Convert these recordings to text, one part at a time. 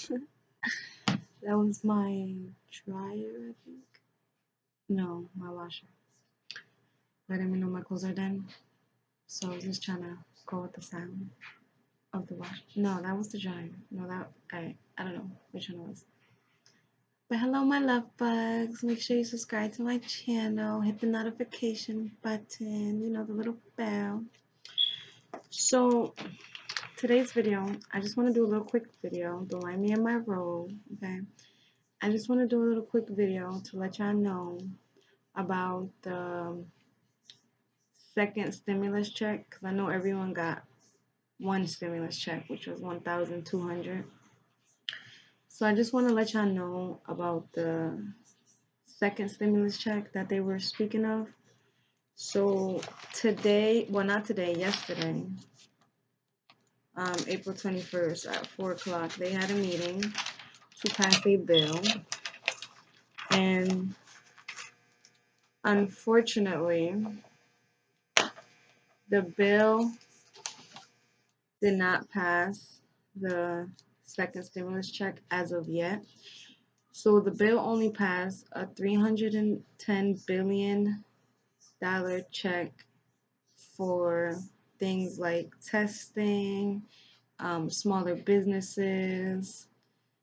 That was my dryer, I think. No, my washer. Letting me know my clothes are done. So I was just trying to go with the sound of the wash. No, that was the dryer. No, that I don't know which one it was. But hello, my love bugs. Make sure you subscribe to my channel. Hit the notification button. You know, the little bell. So today's video, I just want to do a little quick video. Don't mind me in my role, okay? I just want to do a little quick video to let y'all know about the second stimulus check, because I know everyone got one stimulus check, which was 1,200. So I just want to let y'all know about the second stimulus check that they were speaking of. So today, well, not today, yesterday, April 21st at 4 o'clock, they had a meeting to pass a bill. And unfortunately, the bill did not pass the second stimulus check as of yet. So the bill only passed a $310 billion check for things like testing, smaller businesses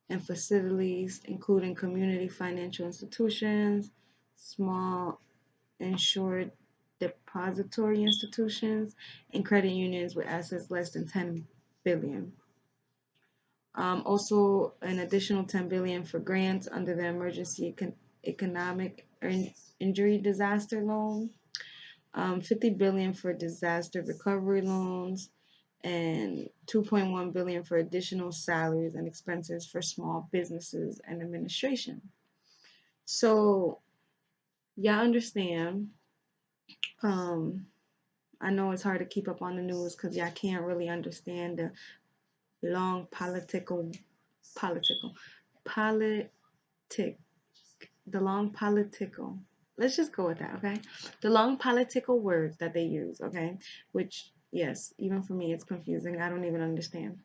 and facilities, including community financial institutions, small insured depository institutions, and credit unions with assets less than 10 billion. Also, an additional 10 billion for grants under the Emergency Economic Injury Disaster Loan, 50 billion for disaster recovery loans, and 2.1 billion for additional salaries and expenses for small businesses and administration. So, y'all understand. Um, I know it's hard to keep up on the news because y'all can't really understand the long political, politic, the long political. Let's just go with that, okay? The long political words that they use, okay? Which, yes, even for me, it's confusing. I don't even understand.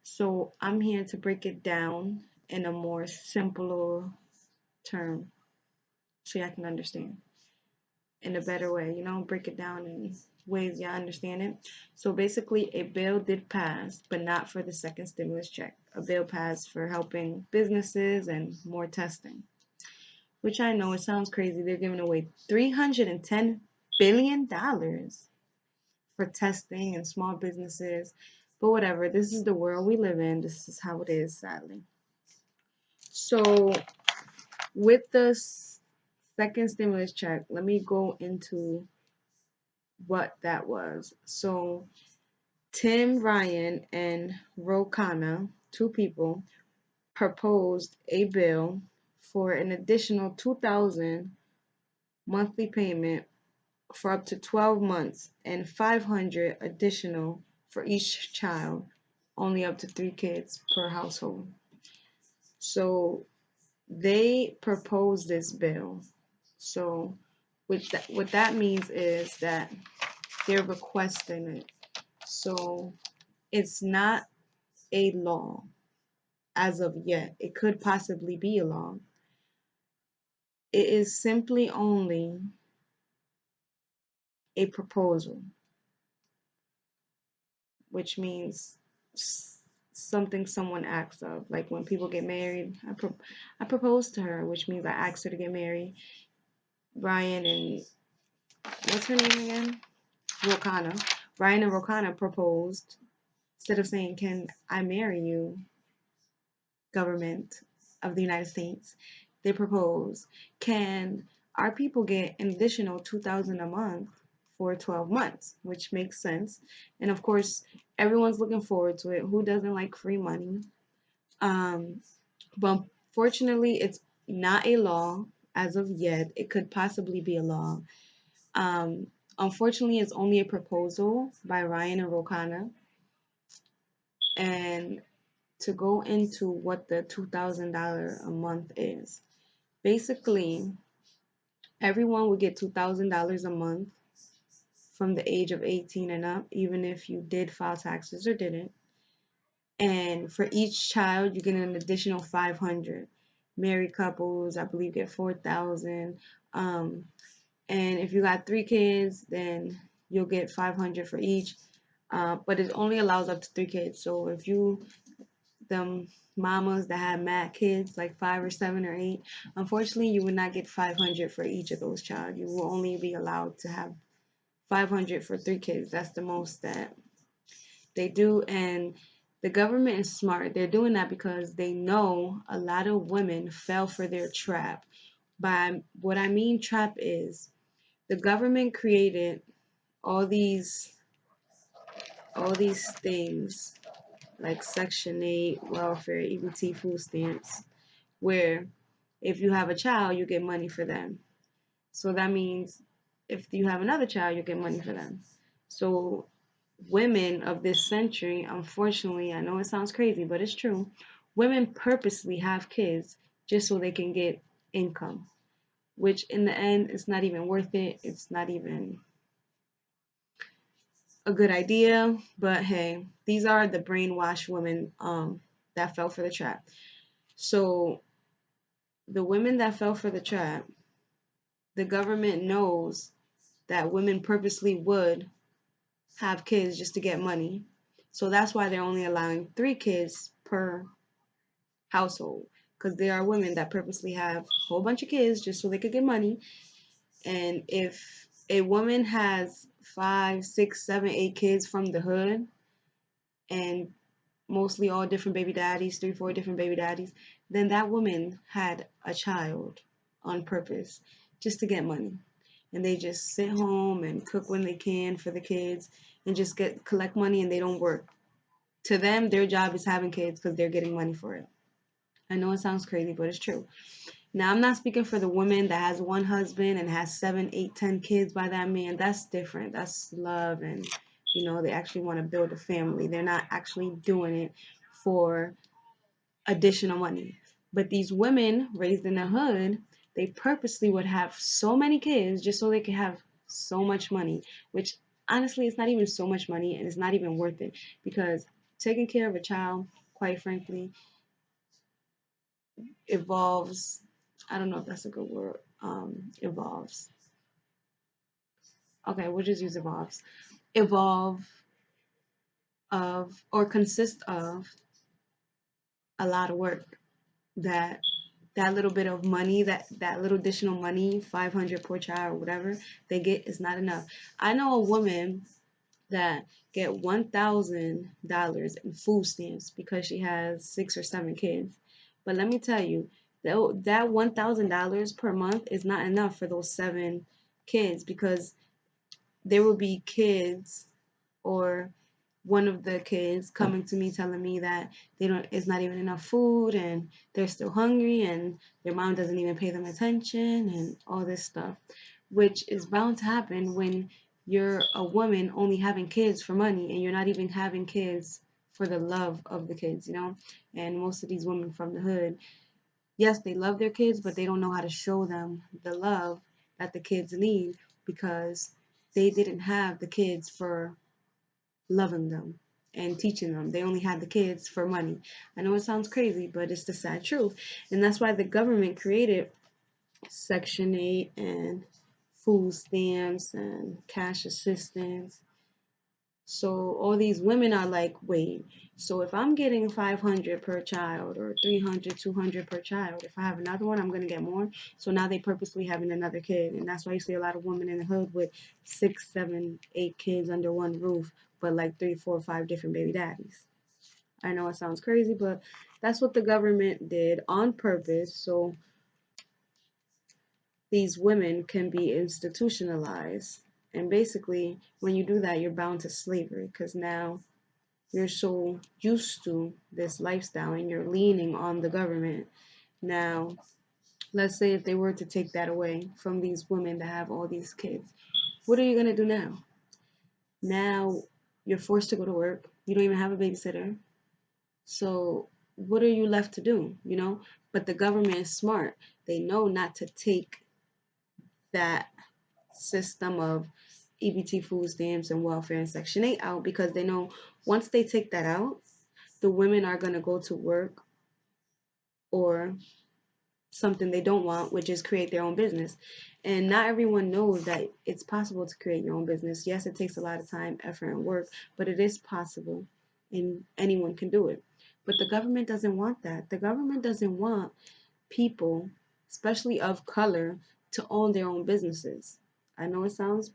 So I'm here to break it down in a more simpler term so y'all can understand in a better way, break it down in ways y'all understand it. So basically, a bill did pass, but not for the second stimulus check. A bill passed for helping businesses and more testing, which I know it sounds crazy. They're giving away $310 billion for testing and small businesses. But whatever, this is the world we live in. This is how it is, sadly. So, with the second stimulus check, let me go into what that was. So, Tim Ryan and Ro Khanna, two people, proposed a bill for an additional 2,000 monthly payment for up to 12 months and 500 additional for each child, only up to 3 kids per household. So they proposed this bill. So what that means is that they're requesting it. So it's not a law as of yet. It could possibly be a law. It is simply only a proposal, which means something someone asks of. Like when people get married, I proposed to her, which means I asked her to get married. Ryan and what's her name again? Ro Khanna. Ryan and Ro Khanna proposed, instead of saying, "Can I marry you, government of the United States?" They propose, "Can our people get an additional 2,000 a month for 12 months?" Which makes sense. And of course, everyone's looking forward to it. Who doesn't like free money? Um, but fortunately, it's not a law as of yet. It could possibly be a law. Um, Unfortunately, it's only a proposal by Ryan and Ro Khanna. And to go into what the $2,000 a month is, basically, everyone would get $2,000 a month from the age of 18 and up, even if you did file taxes or didn't. And for each child, you get an additional 500. Married couples, I believe, get 4,000. Um, and if you got 3 kids, then you'll get 500 for each. But it only allows up to 3 kids. So if you them mamas that have mad kids, like 5 or 7 or 8, unfortunately, you would not get 500 for each of those child. You will only be allowed to have 500 for 3 kids. That's the most that they do. And the government is smart. They're doing that because they know a lot of women fell for their trap. By what I mean trap is the government created all these all these things like Section 8, welfare, EBT, food stamps, where if you have a child, you get money for them. So that means if you have another child, you get money for them. So women of this century, unfortunately, I know it sounds crazy, but it's true. Women purposely have kids just so they can get income, which in the end is not even worth it. It's not even a good idea, but hey, these are the brainwashed women that fell for the trap. So the women that fell for the trap, the government knows that women purposely would have kids just to get money. So that's why they're only allowing 3 kids per household, because there are women that purposely have a whole bunch of kids just so they could get money. And if a woman has 5, 6, 7, 8 kids from the hood, and mostly all different baby daddies, 3, 4 different baby daddies, then that woman had a child on purpose just to get money. And they just sit home and cook when they can for the kids and just get collect money, and they don't work. To them, their job is having kids because they're getting money for it. I know it sounds crazy, but it's true. Now, I'm not speaking for the woman that has one husband and has 7, 8, 10 kids by that man. That's different. That's love, and they actually want to build a family. They're not actually doing it for additional money. But these women raised in the hood, they purposely would have so many kids just so they could have so much money, which honestly, it's not even so much money and it's not even worth it, because taking care of a child, quite frankly, evolves. I don't know if that's a good word. Evolves. Okay, we'll just use evolves. Evolve of or consist of a lot of work. That little bit of money, that little additional money, 500 per child or whatever they get is not enough. I know a woman that get $1,000 in food stamps because she has 6 or 7 kids. But let me tell you, that $1,000 per month is not enough for those 7 kids, because there will be kids, or one of the kids coming to me telling me that they don't it's not even enough food, and they're still hungry, and their mom doesn't even pay them attention, and all this stuff, which is bound to happen when you're a woman only having kids for money, and you're not even having kids for the love of the kids. And most of these women from the hood, yes, they love their kids, but they don't know how to show them the love that the kids need, because they didn't have the kids for loving them and teaching them. They only had the kids for money. I know it sounds crazy, but it's the sad truth. And that's why the government created Section 8 and food stamps and cash assistance. So all these women are like, wait, so if I'm getting 500 per child, or 300, 200 per child, if I have another one, I'm going to get more. So now they purposely having another kid. And that's why you see a lot of women in the hood with 6, 7, 8 kids under one roof, but like 3, 4, 5 different baby daddies. I know it sounds crazy, but that's what the government did on purpose. So these women can be institutionalized. And basically, when you do that, you're bound to slavery, because now you're so used to this lifestyle and you're leaning on the government. Now, let's say if they were to take that away from these women that have all these kids, what are you going to do now? Now you're forced to go to work. You don't even have a babysitter. So, what are you left to do? But the government is smart. They know not to take that system of EBT, food stamps, and welfare and Section 8 out, because they know once they take that out, the women are going to go to work or something they don't want, which is create their own business. And not everyone knows that it's possible to create your own business. Yes, it takes a lot of time, effort, and work, but it is possible and anyone can do it. But the government doesn't want that. The government doesn't want people, especially of color, to own their own businesses. I know it sounds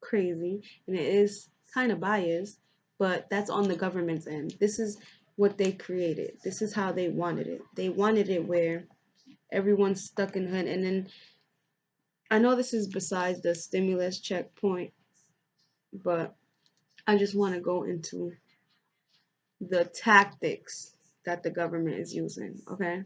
crazy and it is kind of biased, but that's on the government's end. This is what they created. This is how they wanted it. They wanted it where everyone's stuck in hood. And then I know this is besides the stimulus checkpoint, but I just want to go into the tactics that the government is using. Okay.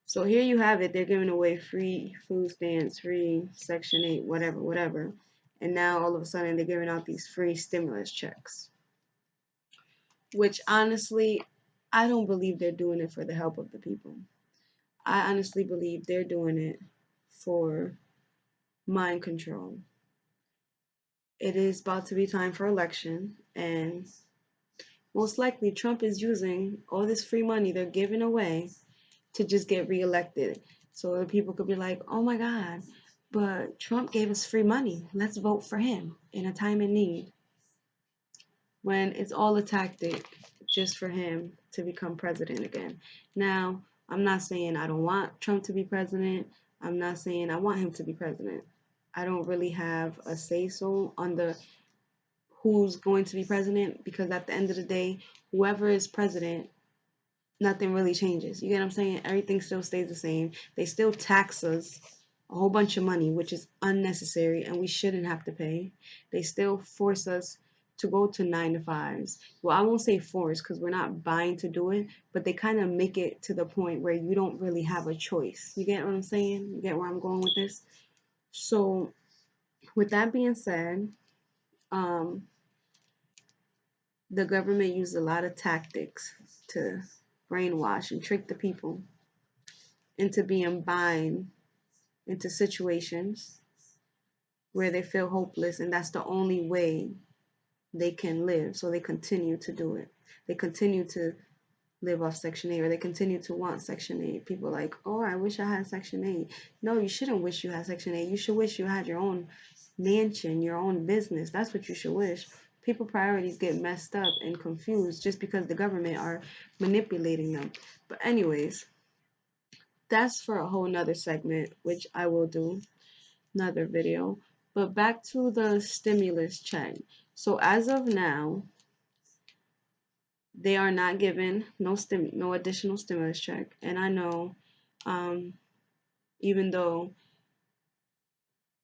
So here you have it. They're giving away free food stamps, free Section 8, whatever, whatever. And now all of a sudden they're giving out these free stimulus checks, which honestly, I don't believe they're doing it for the help of the people. I honestly believe they're doing it for mind control. It is about to be time for election, and most likely Trump is using all this free money they're giving away to just get reelected. So the people could be like, oh my God, but Trump gave us free money. Let's vote for him in a time of need. When it's all a tactic just for him to become president again. Now, I'm not saying I don't want Trump to be president. I'm not saying I want him to be president. I don't really have a say so on the who's going to be president because at the end of the day, whoever is president, nothing really changes. You get what I'm saying? Everything still stays the same. They still tax us a whole bunch of money, which is unnecessary and we shouldn't have to pay. They still force us to go to 9 to 5s. Well, I won't say force because we're not buying to do it, but they kind of make it to the point where you don't really have a choice. You get what I'm saying? You get where I'm going with this? So, with that being said, um, the government used a lot of tactics to brainwash and trick the people into being bind into situations where they feel hopeless and that's the only way they can live. So they continue to do it. They continue to live off Section 8 or they continue to want Section 8. People are like, oh, I wish I had Section 8. No, you shouldn't wish you had Section 8. You should wish you had your own mansion, your own business. That's what you should wish. People priorities get messed up and confused just because the government are manipulating them. But anyways, that's for a whole nother segment, which I will do another video. But back to the stimulus check. So as of now, they are not given no additional stimulus check. And I know, um, even though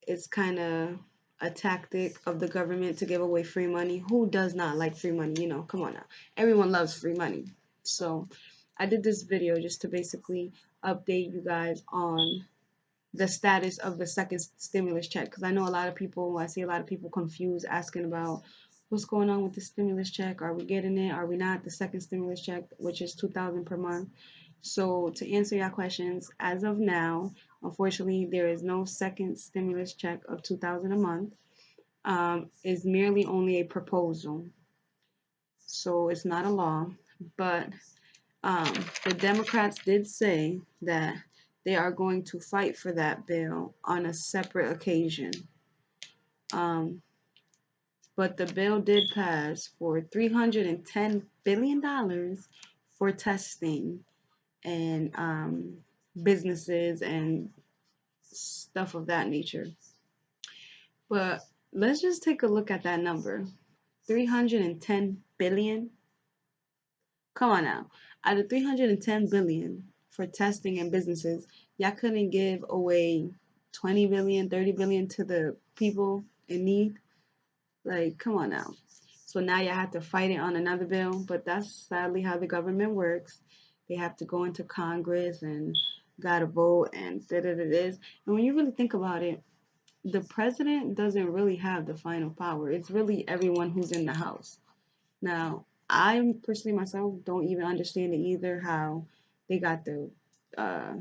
it's kind of a tactic of the government to give away free money, who does not like free money? You know, come on now. Everyone loves free money. So I did this video just to basically update you guys on the status of the second stimulus check because I know I see a lot of people confused asking about what's going on with the stimulus check. Are we getting it? Are we not? The second stimulus check, which is $2,000 per month. So to answer your questions, as of now, unfortunately, there is no second stimulus check of $2,000 a month. Is merely only a proposal, so it's not a law. But the Democrats did say that they are going to fight for that bill on a separate occasion. But the bill did pass for $310 billion for testing and businesses and stuff of that nature. But let's just take a look at that number. 310 billion. Come on now. Out of 310 billion for testing and businesses, y'all couldn't give away 20 billion, 30 billion to the people in need. Like, come on now. So now you have to fight it on another bill, but that's sadly how the government works. They have to go into Congress and gotta vote and this. And when you really think about it, the president doesn't really have the final power. It's really everyone who's in the House. Now, I personally myself don't even understand it either how they got the uh,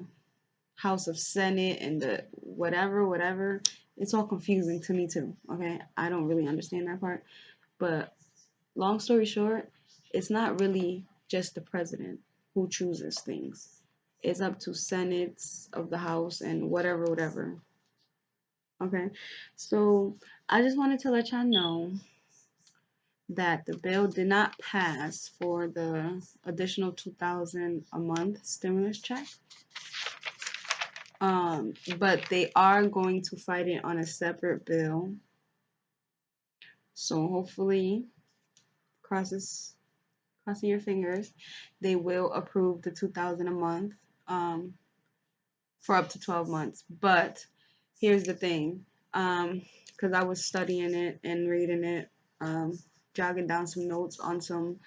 House of Senate and the whatever. It's all confusing to me too. Okay, I don't really understand that part. But long story short, it's not really just the president who chooses things. It's up to senates of the House and whatever, whatever. Okay, so I just wanted to let y'all know that the bill did not pass for the additional 2,000 a month stimulus check. But they are going to fight it on a separate bill. So hopefully, crossing your fingers, they will approve the 2,000 a month for up to 12 months. But here's the thing, because I was studying it and reading it, jogging down some notes on some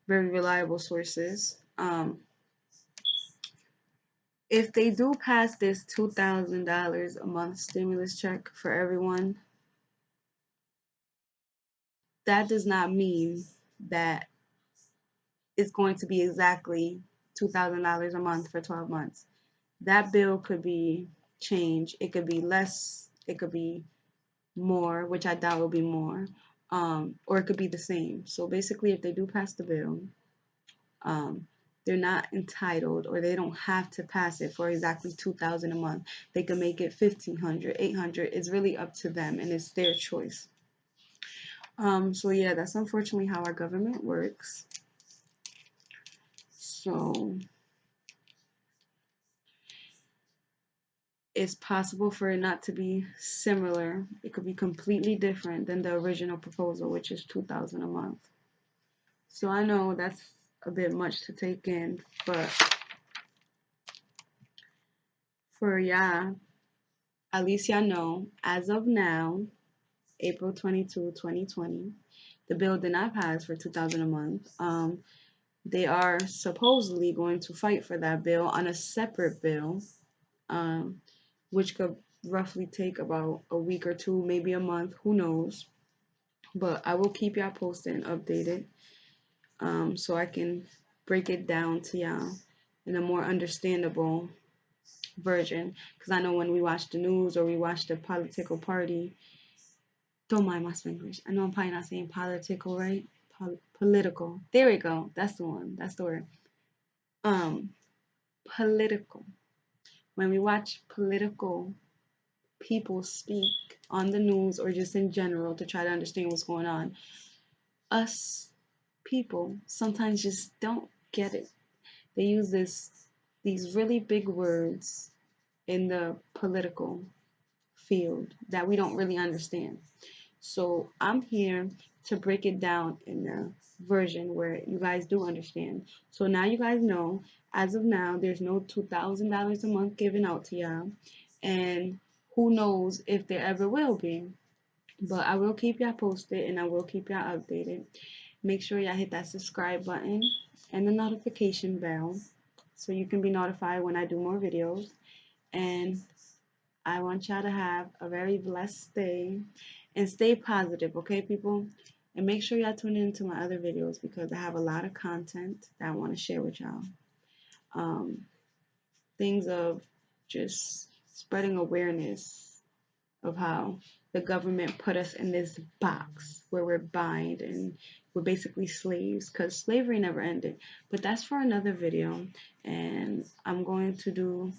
very reliable sources. If they do pass this $2,000 a month stimulus check for everyone, that does not mean that it's going to be exactly $2,000 a month for 12 months. That bill could be changed. It could be less. It could be more, which I doubt will be more, or it could be the same. So basically, if they do pass the bill, they're not entitled, or they don't have to pass it for exactly 2,000 a month. They can make it 1,500, 800. It's really up to them, and it's their choice. So yeah, that's unfortunately how our government works. So it's possible for it not to be similar. It could be completely different than the original proposal, which is 2,000 a month. So I know that's a bit much to take in, but for y'all, at least y'all know, as of now, April 22, 2020, the bill did not pass for 2,000 a month. They are supposedly going to fight for that bill on a separate bill, which could roughly take about a week or two, maybe a month, who knows. But I will keep y'all posted and updated, so I can break it down to y'all in a more understandable version. Because I know when we watch the news or we watch the political party, don't mind my Spanglish. I know I'm probably not saying political, right? Political. There we go. That's the one. That's the word. Political. When we watch political people speak on the news or just in general to try to understand what's going on, us people sometimes just don't get it. They use these really big words in the political field that we don't really understand. So I'm here to break it down in a version where you guys do understand. So now you guys know, as of now, there's no $2,000 a month given out to y'all. And who knows if there ever will be. But I will keep y'all posted and I will keep y'all updated. Make sure y'all hit that subscribe button and the notification bell so you can be notified when I do more videos. And I want y'all to have a very blessed day and stay positive, okay, people? And make sure y'all tune in to my other videos because I have a lot of content that I want to share with y'all. Things of just spreading awareness of how the government put us in this box where we're bind and we're basically slaves because slavery never ended. But that's for another video, and I'm going to do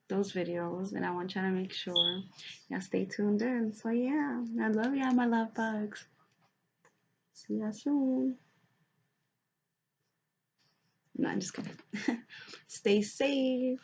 those videos, and I want y'all to make sure y'all stay tuned in. So yeah, I love y'all, my love bugs. See y'all soon. No, I'm just kidding. Stay safe.